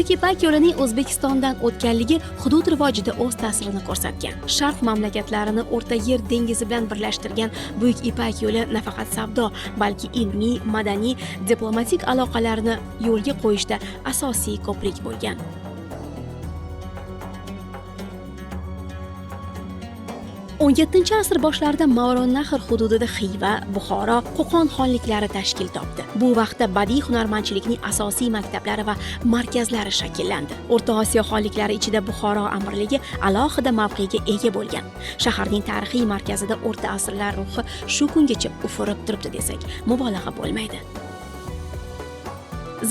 Buyuk Ipak yo'lining O'zbekistondan o'tganligi hudud rivojida o'z ta'sirini ko'rsatgan. Sharq mamlakatlarini O'rta Yer dengizi bilan birlashtirgan Buyuk Ipak yo'li nafaqat savdo, balki ilmiy, madaniy, diplomatik aloqalarni yo'lga qo'yishda asosiy ko'prik bo'lgan. 17-asr boshlarida Movarounnahr hududida Xiva, Buxoro, Qo'qon xonliklari tashkil topdi. Bu vaqtda badiiy hunarmandchilikning asosiy maktablari va markazlari shakllandi. O'rta Osiyo xonliklari ichida Buxoro amirligi alohida mavqega ega bo'lgan. Shaharning tarixiy markazida o'rta asrlar ruhi shu kungacha ufurib turibdi desak, mubolag'a bo'lmaydi.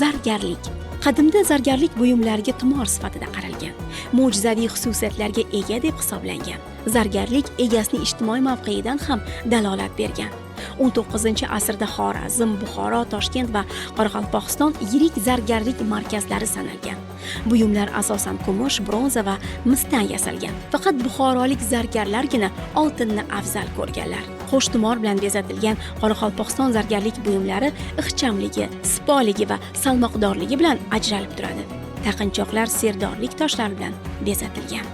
Zargarlik. Qadimda zargarlik buyumlariga tumor sifatida qaralgan, mo'jizaviy xususiyatlarga ega deb hisoblangan. Zargarlik egasining ijtimoiy mavqeidan ham dalolat bergan. 19-asrda Xorazm, Buxoro, Toshkent va Qoraqalpog'iston yirik zargarlik markazlari sanalgan. Buyumlar asosan kumush, bronza va misdan yasalgan. Faqat buxorolik zargarlargina oltinni afzal ko'rganlar. Qo'shtumor bilan bezatilgan Qoraqalpog'iston zargarlik buyumlari ixchamligi, sipoligi va salmoqdorligi bilan ajralib turadi. Taqinchoqlar serdorlik toshlari bilan bezatilgan.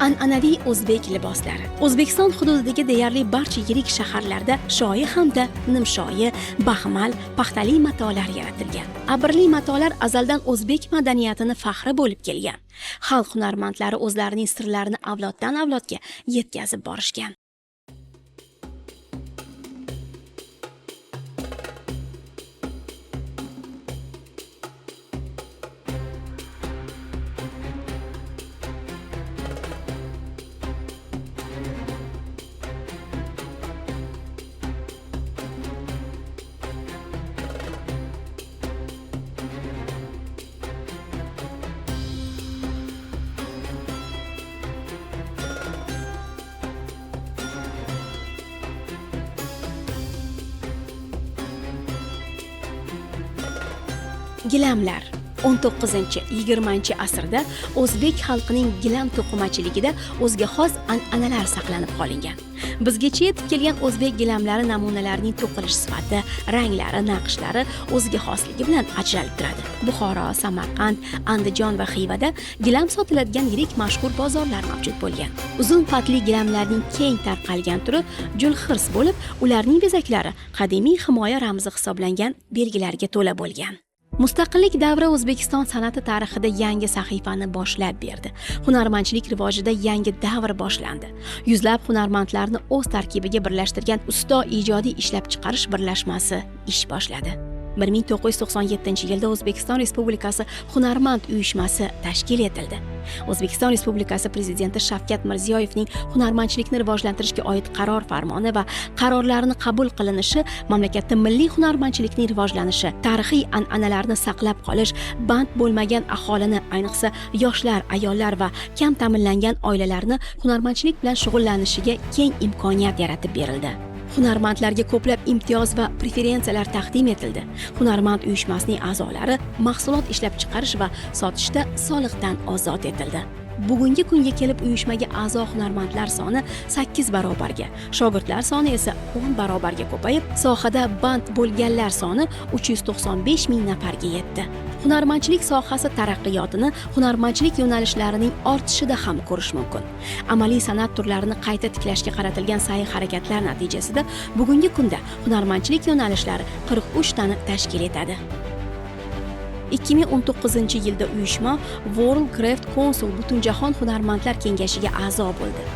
An'anaviy o'zbek liboslari. O'zbekiston hududidagi deyarli barcha yirik shaharlarda shoyi hamda nimshoyi, baxmal, paxtali matolar yaratilgan. Abrli matolar azaldan o'zbek madaniyatini faxri bo'lib kelgan. Xalq hunarmandlari o'zlarining sirlarini avloddan avlodga yetkazib borishgan. Gilamlar 19-20 asrda o'zbek xalqining gilam to'qimachiligida o'ziga xos an'analar saqlanib qolingan. Bizgacha yetib kelgan o'zbek gilamlari namunalarining to'qilish sifati, ranglari, naqshlari o'ziga xosligi bilan ajralib turadi. Buxoro, Samarqand, Andijon va Xivada gilam sotiladigan yirik mashhur bozorlar mavjud bo'lgan. Uzun patli gilamlarning keng tarqalgan turi julxirs bo'lib, ularning bezaklari qadimiy himoya ramzi hisoblangan belgilarga to'la bo'lgan. Mustaqillik davri O'zbekiston san'ati tarixida yangi sahifani boshlab berdi. Hunarmandchilik rivojida yangi davr boshlandi. Yuzlab hunarmandlarni o'z tarkibiga birlashtirgan usto ijodiy ishlab chiqarish birlashmasi ish boshladi. 1997-yilda O'zbekiston Respublikasi Hunarmand uyushmasi tashkil etildi. O'zbekiston Respublikasi Prezidenti Shavkat Mirziyoyevning hunarmandchilikni rivojlantirishga oid qaror farmoni va qarorlarini qabul qilinishi mamlakatda milliy hunarmandchilikning rivojlanishi, tarixiy an'analarni saqlab qolish, band bo'lmagan aholini, ayniqsa yoshlar, ayollar va kam ta'minlangan oilalarni hunarmandchilik bilan shug'ullanishiga keng imkoniyat yaratib berildi. Hunarmandlarga ko'plab imtiyoz va preferensiyalar taqdim etildi. Hunarmand uyushmasining a'zolari mahsulot ishlab chiqarish va sotishda soliqdan ozod etildi. Bugungi kunga kelib uyushmaga a'zo hunarmandlar soni 8 barobarga, shogirdlar soni esa 10 barobarga ko'payib, sohada band bo'lganlar soni 395 ming nafarga yetdi. Hunarmandchilik sohasi taraqqiyotini hunarmandchilik yo'nalishlarining ortishida ham ko'rish mumkin. Amaliy san'at turlarini qayta tiklashga qaratilgan sa'y-harakatlar natijasida bugungi kunda hunarmandchilik yo'nalishlari 43 tani tashkil etadi. 2019-yilda uyushma World Craft Council Butunjahon hunarmandlar kengashiga a'zo bo'ldi.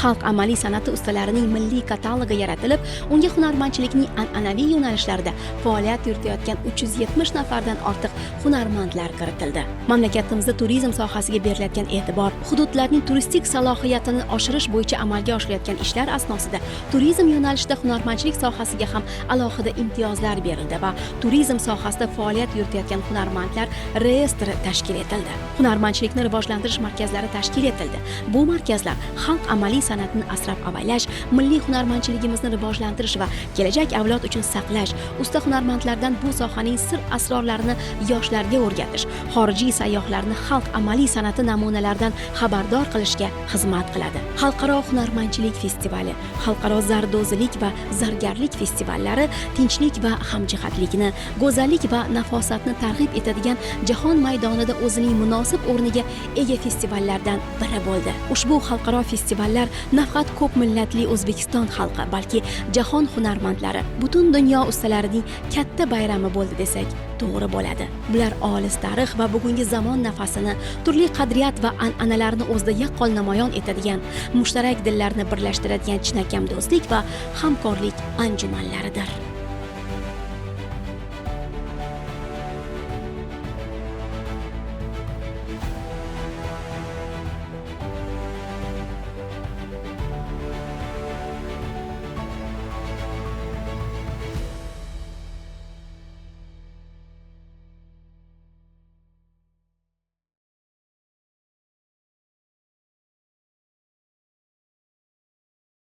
Xalq amaliy san'ati ustalarining milliy katalogi yaratilib, unga hunarmandchilikning an'anaviy yo'nalishlarida faoliyat yuritayotgan 370 nafardan ortiq hunarmandlar kiritildi. Mamlakatimizda turizm sohasiga beriladigan e'tibor, hududlarning turistik salohiyatini oshirish bo'yicha amalga oshirilayotgan ishlar asnosida turizm yo'nalishida hunarmandchilik sohasiga ham alohida imtiyozlar berildi va turizm sohasida faoliyat yuritayotgan hunarmandlar reyestri tashkil etildi. Hunarmandchilikni rivojlantirish markazlari tashkil etildi. Bu markazlar xalq amaliy san'atni asrab avaylash, milliy hunarmandchiligimizni rivojlantirish va kelajak avlod uchun saqlash, usta hunarmandlardan bu sohaning sir asrorlarini yoshlarga o'rgatish, xorijiy sayyohlarni xalq amaliy san'ati namunalaridan xabardor qilishga xizmat qiladi. Xalqaro hunarmandchilik festivali, xalqaro zardo'zilik va zargarlik festivallari tinchlik va hamjihatlikni, go'zallik va nafosatni targ'ib etadigan jahon maydonida o'zining munosib o'rniga ega festivallardan biri bo'ldi. Ushbu xalqaro festivallar nafaqat ko'p millatli O'zbekiston xalqi, balki jahon hunarmandlari, butun dunyo ustalarining katta bayrami bo'ldi desak to'g'ri bo'ladi. Bular olis tarix va bugungi zamon nafasini, turli qadriyat va an'analarni o'zida yaqqol namoyon etadigan, mushtarak dillarni birlashtiradigan chinakam do'stlik va hamkorlik anjumanlaridir.